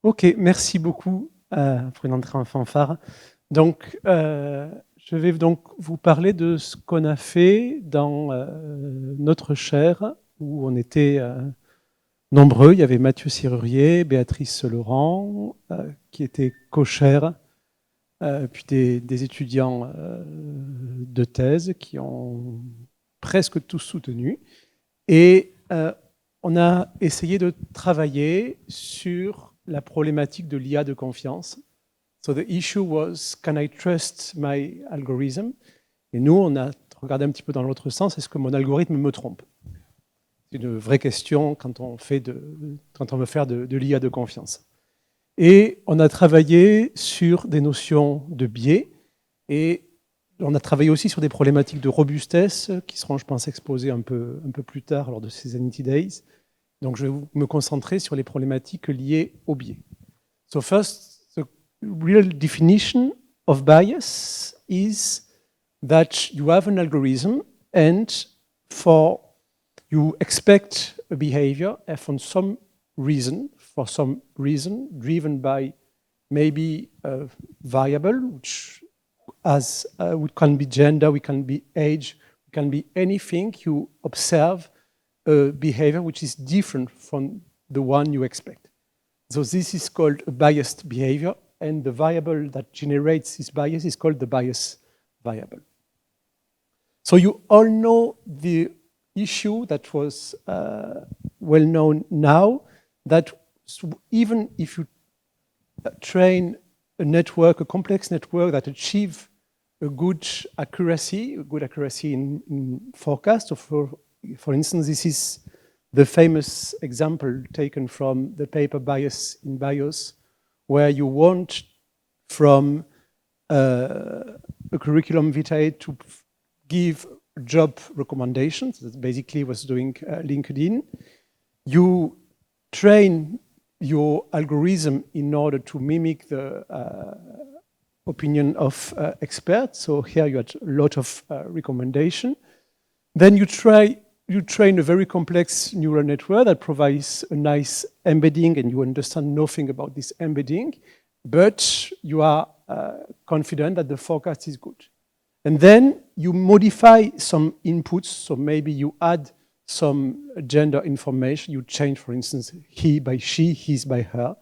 Ok, merci beaucoup pour une entrée en fanfare. Donc, je vais donc vous parler de ce qu'on a fait dans notre chaire, où on était nombreux. Il y avait Mathieu Serrurier, Béatrice Laurent, qui étaient co-chairs, puis des étudiants de thèse qui ont presque tous soutenu. Et on a essayé de travailler sur la problématique de l'IA de confiance. So the issue was, can I trust my algorithm? Et nous, on a regardé un petit peu dans l'autre sens, est-ce que mon algorithme me trompe? C'est une vraie question quand on veut faire de l'IA de confiance. Et on a travaillé sur des notions de biais et on a travaillé aussi sur des problématiques de robustesse qui seront, je pense, exposées un peu plus tard lors de ces Sanity Days. Donc, je vais me concentrer sur les problématiques liées au biais. So first, the real definition of bias is that you have an algorithm and you expect a behavior for some reason driven by maybe a variable which can be gender, it can be age, it can be anything. You observe a behavior which is different from the one you expect. So this is called a biased behavior, and the variable that generates this bias is called the bias variable. So you all know the issue that was well known now, that even if you train a network, a complex network that achieves a good accuracy in forecast. So for instance, this is the famous example taken from the paper Bias in BIOS, where you want from a curriculum vitae to give job recommendations. That basically was doing LinkedIn. You train your algorithm in order to mimic the opinion of experts. So here you had a lot of recommendation. Then you train a very complex neural network that provides a nice embedding, and you understand nothing about this embedding, but you are confident that the forecast is good. And then you modify some inputs. So maybe you add some gender information. You change, for instance, he by she, his by her,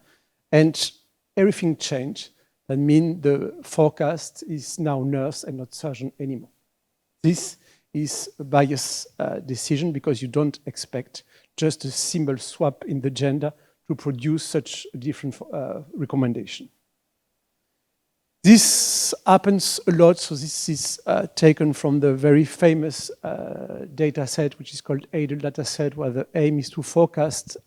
and everything changed. That means the forecast is now nurse and not surgeon anymore. This is a bias decision because you don't expect just a simple swap in the gender to produce such a different recommendation. This happens a lot, so this is taken from the very famous data set, which is called ADL data set, where the aim is to forecast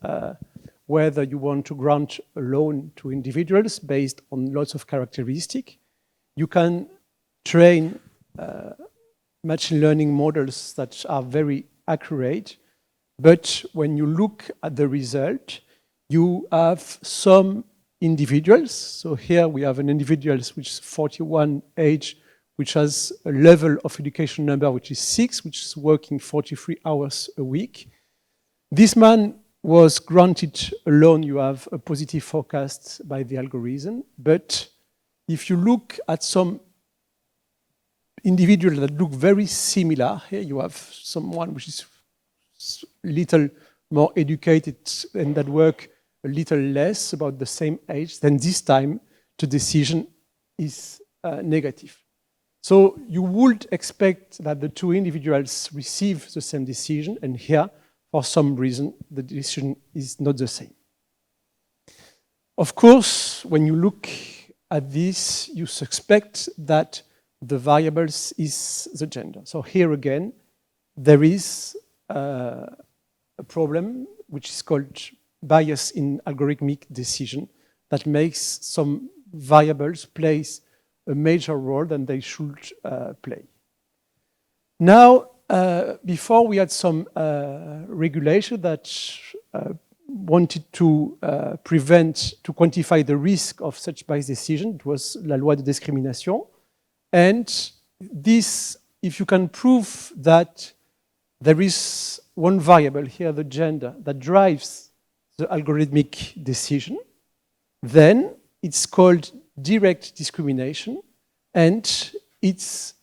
whether you want to grant a loan to individuals based on lots of characteristics. You can train machine learning models that are very accurate, but when you look at the result, you have some individuals. So here we have an individual which is 41 age, which has a level of education number which is 6, which is working 43 hours a week. This man was granted a loan. You have a positive forecast by the algorithm. But if you look at some individuals that look very similar, here you have someone which is a little more educated and that work a little less, about the same age, then this time the decision is negative. So you would expect that the two individuals receive the same decision, and here, for some reason, the decision is not the same. Of course, when you look at this, you suspect that the variables is the gender. So here again, there is a problem which is called bias in algorithmic decision that makes some variables play a major role than they should play. Now, before we had some regulation that wanted to quantify the risk of such bias decision. It was la loi de discrimination. And this, if you can prove that there is one variable here, the gender, that drives the algorithmic decision, then it's called direct discrimination, and it's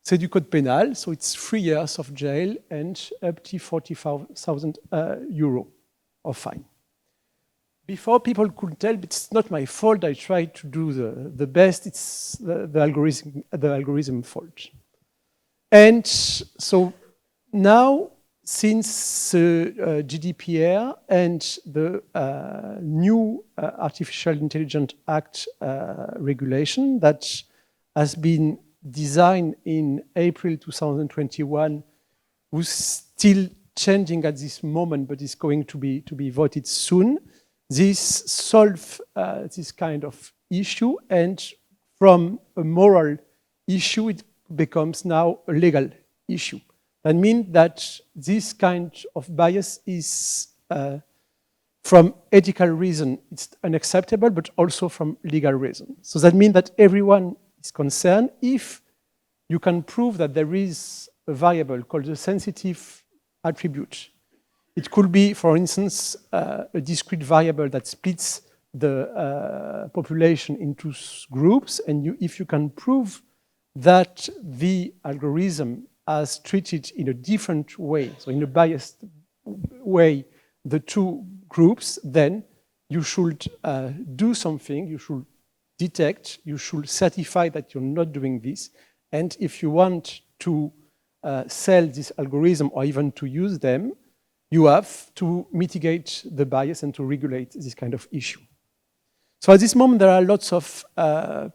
du code pénal, so it's 3 years of jail and up to 40,000 euro of fine. Before, people could tell, it's not my fault, I tried to do the best, it's the algorithm fault. And so now, since GDPR and the new Artificial Intelligence Act regulation that has been designed in April 2021, was still changing at this moment, but is going to be voted soon. This solves this kind of issue, and from a moral issue, it becomes now a legal issue. That means that this kind of bias is, from ethical reason, it's unacceptable, but also from legal reason. So that means that everyone is concerned if you can prove that there is a variable called a sensitive attribute. It could be, for instance, a discrete variable that splits the population into groups, and if you can prove that the algorithm has treated in a different way, so in a biased way, the two groups, then you should do something, you should detect, you should certify that you're not doing this, and if you want to sell this algorithm or even to use them, you have to mitigate the bias and to regulate this kind of issue. So at this moment, there are lots of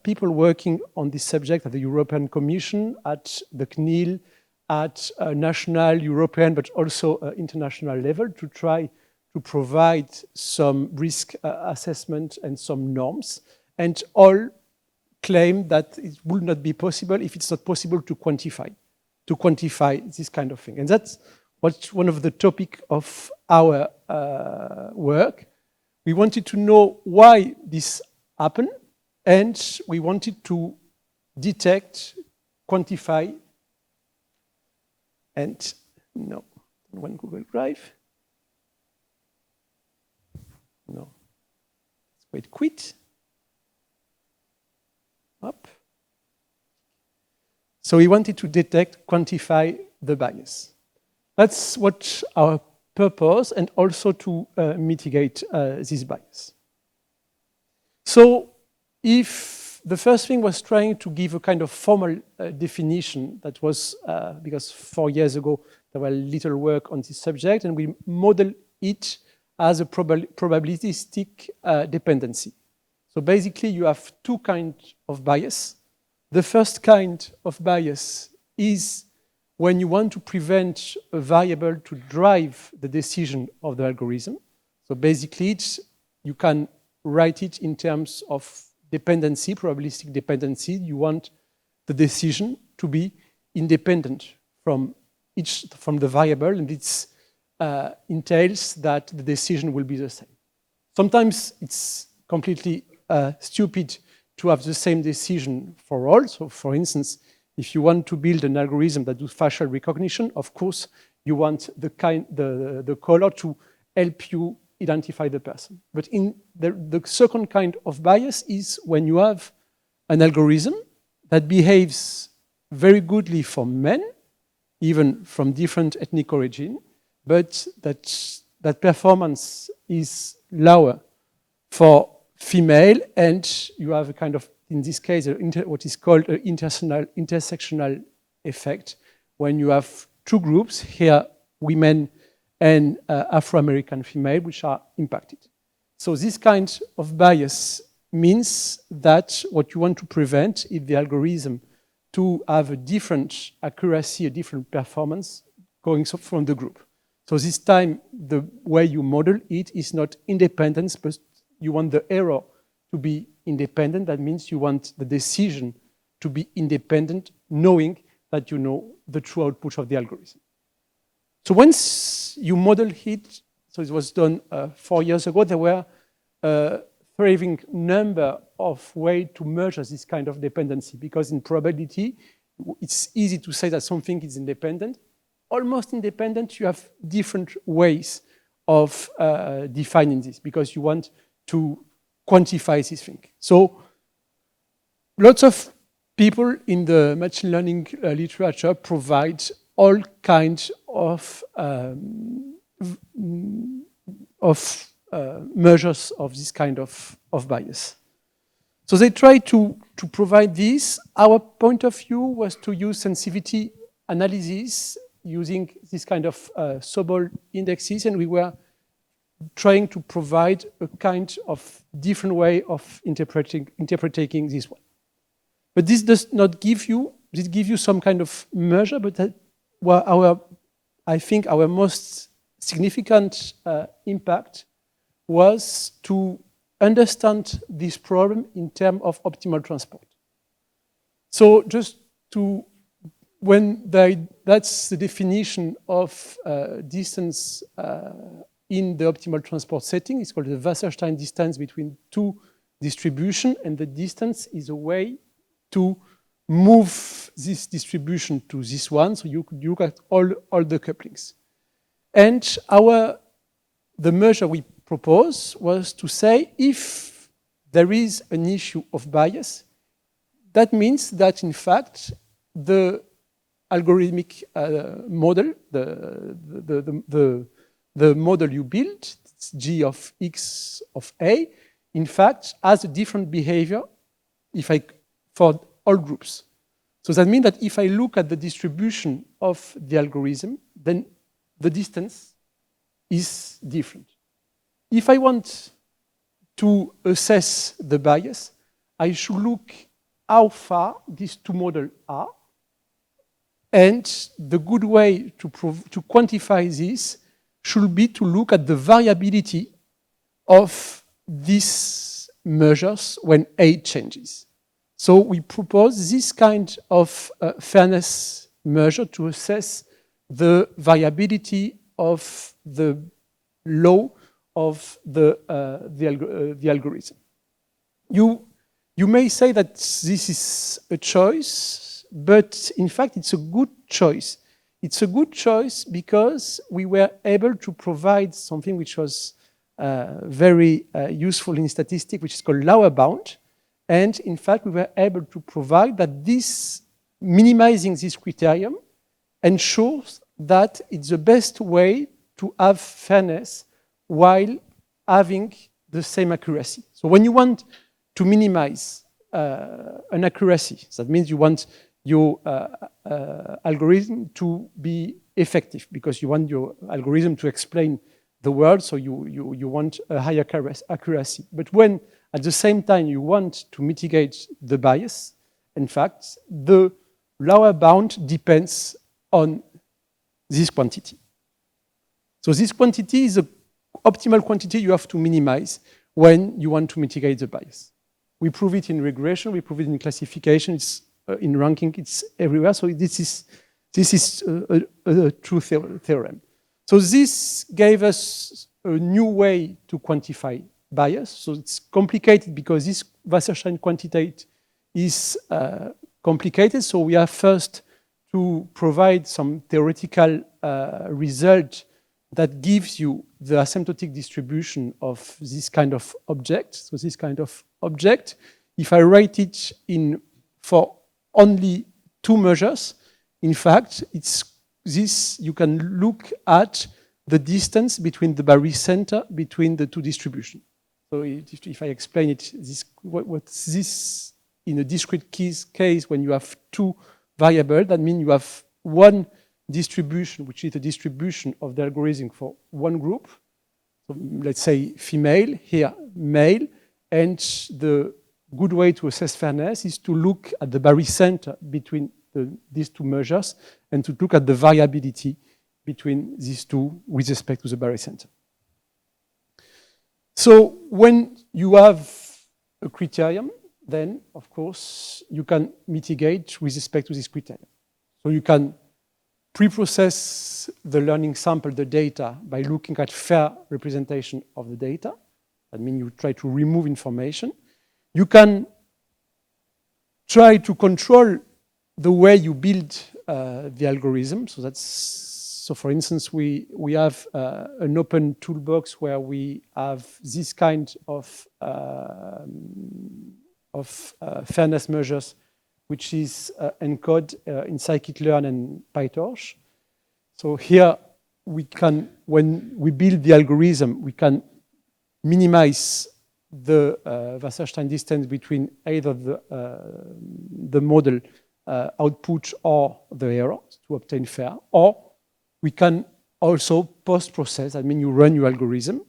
people working on this subject at the European Commission, at the CNIL, at national, European, but also international level to try to provide some risk assessment and some norms. And all claim that it would not be possible if it's not possible to quantify this kind of thing. And that's what's one of the topics of our work. We wanted to know why this happened, and we wanted to detect, quantify, and no, one Google Drive. No, let's wait, quit. Up. So we wanted to detect, quantify the bias. That's what our purpose, and also to mitigate this bias. So if the first thing was trying to give a kind of formal definition, that was because 4 years ago there was little work on this subject, and we model it as a probabilistic dependency. So basically you have two kinds of bias. The first kind of bias is when you want to prevent a variable to drive the decision of the algorithm. So basically, you can write it in terms of dependency, probabilistic dependency. You want the decision to be independent from the variable, and it entails that the decision will be the same. Sometimes it's completely stupid to have the same decision for all. So for instance, if you want to build an algorithm that does facial recognition, of course, you want the color to help you identify the person. But in the second kind of bias is when you have an algorithm that behaves very goodly for men, even from different ethnic origin, but that performance is lower for female, and you have a kind of, in this case, what is called an intersectional effect, when you have two groups, here women and Afro-American female, which are impacted. So this kind of bias means that what you want to prevent is the algorithm to have a different accuracy, a different performance going from the group. So this time, the way you model it is not independence, but you want the error to be independent. That means you want the decision to be independent, knowing that you know the true output of the algorithm. So once you model it, so it was done 4 years ago, there were a thriving number of ways to measure this kind of dependency, because in probability, it's easy to say that something is independent. Almost independent, you have different ways of defining this, because you want to quantify this thing. So lots of people in the machine learning literature provide all kinds of measures of this kind of bias. So they try to provide this. Our point of view was to use sensitivity analysis using this kind of Sobol indexes, and we were trying to provide a kind of different way of interpreting this one. But this does not give you, this gives you some kind of measure, but that, well, I think our most significant impact was to understand this problem in terms of optimal transport. So just to, that's the definition of distance in the optimal transport setting. It's called the Wasserstein distance between two distributions, and the distance is a way to move this distribution to this one, so you could look at all the couplings. And the measure we proposed was to say if there is an issue of bias, that means that in fact the algorithmic model, the model you built, G of X of A, in fact has a different behavior for all groups. So that means that if I look at the distribution of the algorithm, then the distance is different. If I want to assess the bias, I should look how far these two models are. And the good way to quantify this should be to look at the variability of these measures when A changes. So we propose this kind of fairness measure to assess the variability of the law of the algorithm. You may say that this is a choice, but in fact it's a good choice. It's a good choice because we were able to provide something which was very useful in statistics, which is called lower bound. And in fact, we were able to provide that this, minimizing this criterion ensures that it's the best way to have fairness while having the same accuracy. So when you want to minimize an accuracy, that means you want your algorithm to be effective because you want your algorithm to explain the world, so you want a higher accuracy. But when at the same time you want to mitigate the bias, in fact, the lower bound depends on this quantity. So this quantity is the optimal quantity you have to minimize when you want to mitigate the bias. We prove it in regression, we prove it in classification, it's in ranking, it's everywhere. So this is a true theorem. So this gave us a new way to quantify bias. So it's complicated because this Wasserstein quantitate is complicated. So we have first to provide some theoretical result that gives you the asymptotic distribution of this kind of object. So this kind of object, if I write it for only two measures, in fact, it's this, you can look at the distance between the barycenter between the two distributions. So if I explain it, what's this in a discrete case when you have two variables, that means you have one distribution, which is the distribution of the algorithm for one group. So let's say female, here male, and the good way to assess fairness is to look at the barycenter between these two measures and to look at the variability between these two with respect to the barycenter. So when you have a criterion, then of course you can mitigate with respect to this criterion. So you can pre-process the learning sample, the data, by looking at fair representation of the data. That means you try to remove information. You can try to control the way you build the algorithm. So that's So for instance, we have an open toolbox where we have this kind of fairness measures, which is encoded in scikit-learn and PyTorch. So here we can, when we build the algorithm, we can minimize the Wasserstein distance between either the model output or the error to obtain fair, or we can also post-process. I mean, you run your algorithm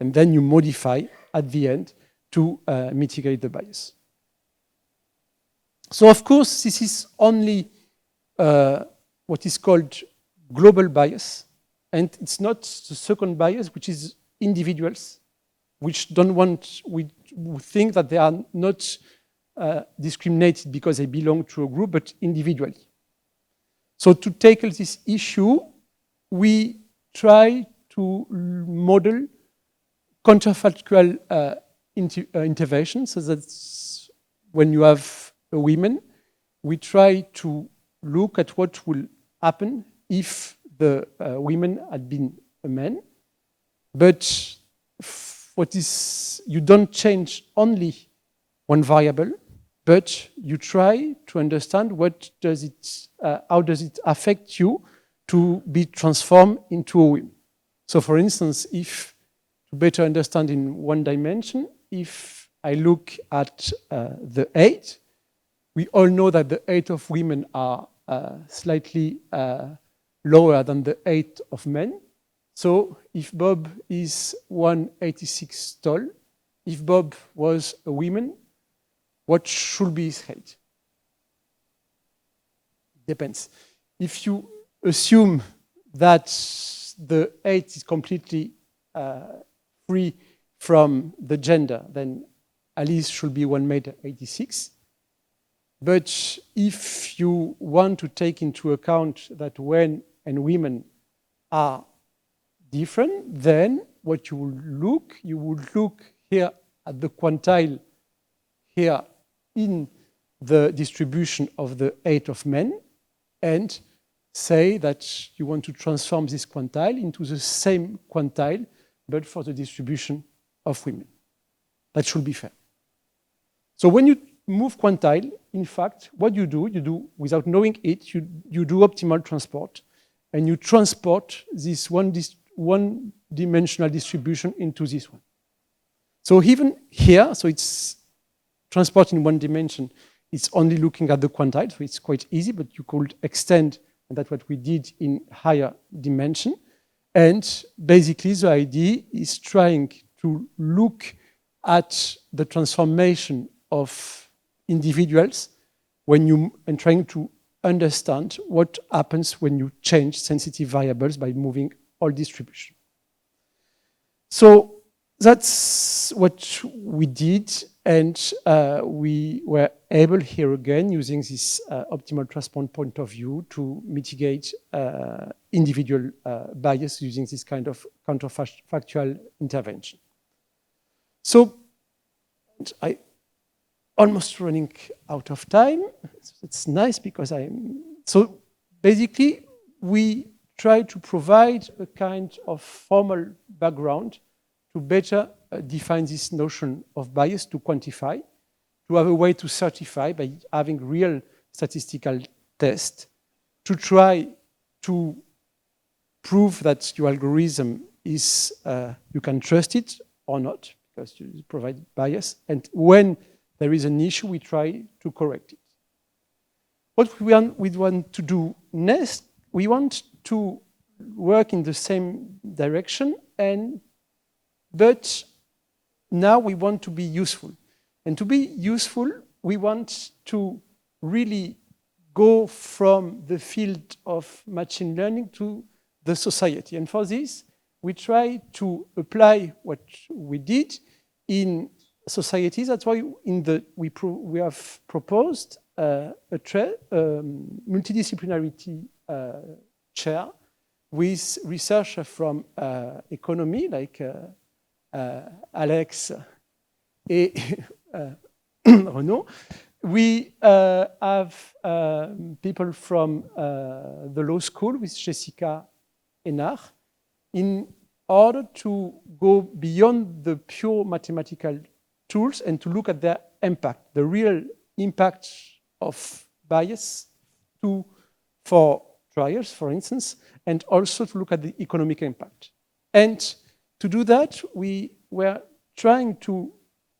and then you modify at the end to mitigate the bias. So of course, this is only what is called global bias, and it's not the second bias, which is individuals, which we think that they are not discriminated because they belong to a group, but individually. So to tackle this issue, we try to model counterfactual interventions. So that's when you have a woman, we try to look at what will happen if the women had been a man. But you don't change only one variable, but you try to understand how does it affect you to be transformed into a woman. So for instance, to better understand in one dimension, if I look at the height, we all know that the height of women are slightly lower than the height of men. So if Bob is 186 tall, if Bob was a woman, what should be his height? Depends. If you assume that the height is completely free from the gender, then Alice should be 1.86 m. But if you want to take into account that men and women are different, then what you would look here at the quantile here in the distribution of the height of men and say that you want to transform this quantile into the same quantile, but for the distribution of women. That should be fair. So when you move quantile, in fact, what you do without knowing it, you do optimal transport, and you transport this one-dimensional distribution into this one. So even here, so it's transport in one dimension, it's only looking at the quantile, so it's quite easy, but you could extend, and that's what we did in higher dimension. And basically the idea is trying to look at the transformation of individuals and trying to understand what happens when you change sensitive variables by moving all distribution. So that's what we did, and we were able here again, using this optimal transport point of view, to mitigate individual bias using this kind of counterfactual intervention. So I almost running out of time. It's nice because so basically we try to provide a kind of formal background to better define this notion of bias, to quantify, to have a way to certify by having real statistical tests, to try to prove that your algorithm is, you can trust it or not, because you provide bias. And when there is an issue, we try to correct it. What we want to do next, we want to work in the same direction, but now we want to be useful. And to be useful, we want to really go from the field of machine learning to the society. And for this, we try to apply what we did in societies. That's why we have proposed a multidisciplinarity chair with researchers from economy, like Alex and Renaud. We have people from the law school with Jessica ENAR in order to go beyond the pure mathematical tools and to look at their impact, the real impact of bias for trials, for instance, and also to look at the economic impact. And to do that, we were trying to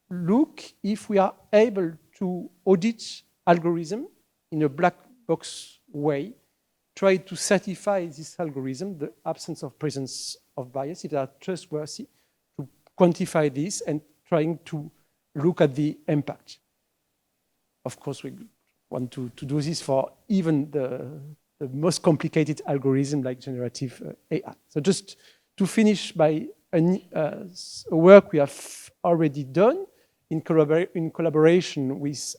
look if we are able to audit algorithm in a black box way, try to certify this algorithm, the absence of presence of bias, if they are trustworthy, to quantify this and trying to look at the impact. Of course, we want to do this for even the most complicated algorithm like generative AI. So just to finish by a work we have already done in collaboration with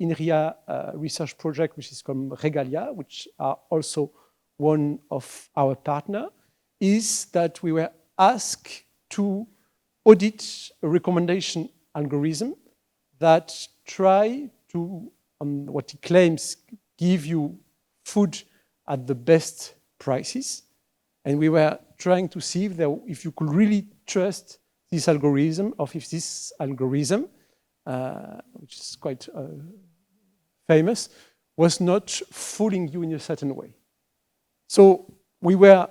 INRIA research project, which is called Regalia, which are also one of our partners, is that we were asked to audit a recommendation algorithm that try to, what he claims, give you food at the best prices. And we were trying to see if you could really trust this algorithm, or if this algorithm, which is quite famous, was not fooling you in a certain way. So we were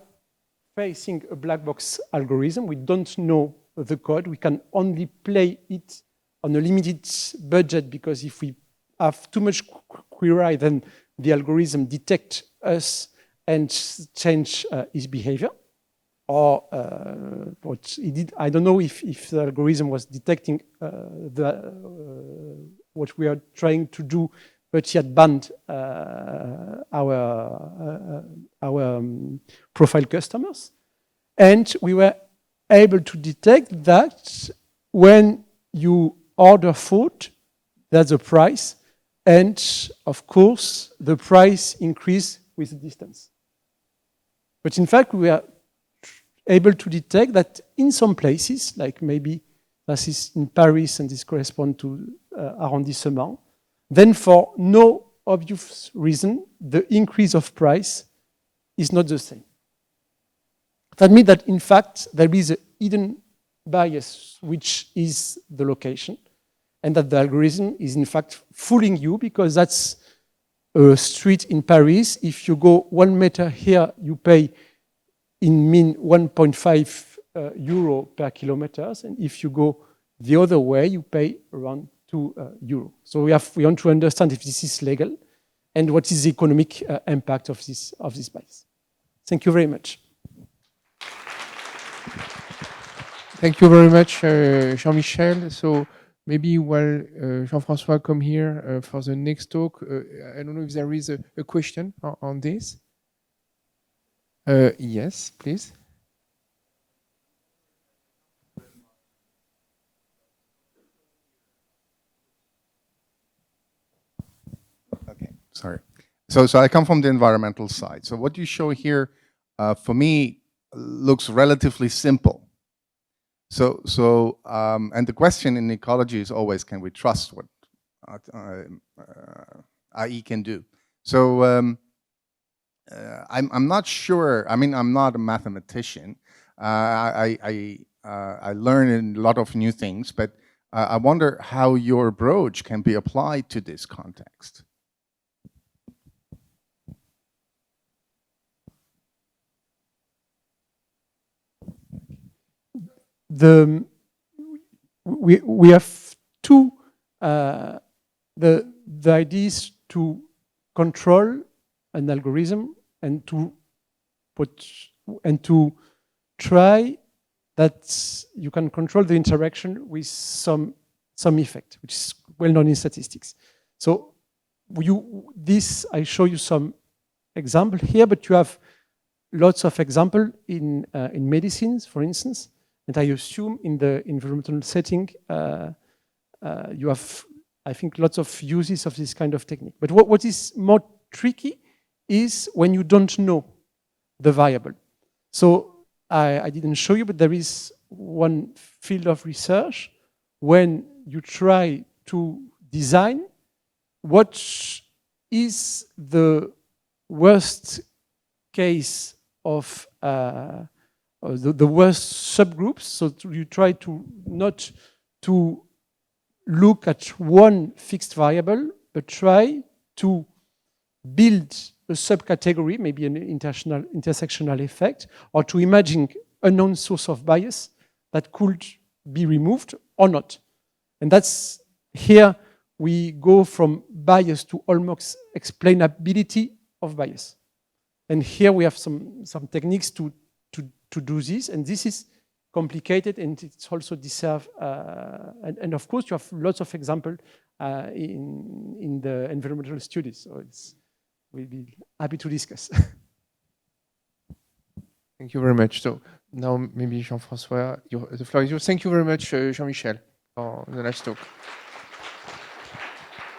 facing a black box algorithm. We don't know the code. We can only play it on a limited budget, because if we have too much query, then the algorithm detects us and change its behavior. Or what he did, I don't know if the algorithm was detecting what we are trying to do, but he had banned our profile customers. And we were able to detect that when you order food, that's the price. And of course, the price increased with the distance. But in fact, we are able to detect that in some places, like maybe this is in Paris and this corresponds to arrondissement, then for no obvious reason, the increase of price is not the same. That means that in fact, there is a hidden bias, which is the location, and that the algorithm is in fact fooling you, because that's a street in Paris. If you go 1 meter here, you pay in mean 1.5 euro per kilometers, and if you go the other way, you pay around 2 euro. So we want to understand if this is legal and what is the economic impact of this bias. Thank you very much. Thank you very much, Jean-Michel. So maybe while Jean-François come here for the next talk, I don't know if there is a question on this. Yes, please. Okay, sorry. So I come from the environmental side. So what you show here, for me, looks relatively simple. And the question in ecology is always, can we trust what AI can do? So I'm not sure. I mean, I'm not a mathematician. I learn a lot of new things, but I wonder how your approach can be applied to this context. We have two. The idea is to control an algorithm and to try that you can control the interaction with some effect, which is well known in statistics. So I show you some example here, but you have lots of example in medicines, for instance, and I assume in the environmental setting you have, I think, lots of uses of this kind of technique. But what is more tricky is when you don't know the variable. So I didn't show you, but there is one field of research when you try to design what is the worst case of the worst subgroups. So you try to not to look at one fixed variable, but try to build a subcategory, maybe an intersectional effect, or to imagine a known source of bias that could be removed or not. And that's here we go from bias to almost explainability of bias. And here we have some techniques to do this, and this is complicated, and it's also deserve, and of course you have lots of examples in the environmental studies, so we'll be happy to discuss. Thank you very much. So now maybe Jean-François, the floor is yours. Thank you very much, Jean-Michel, for the last talk.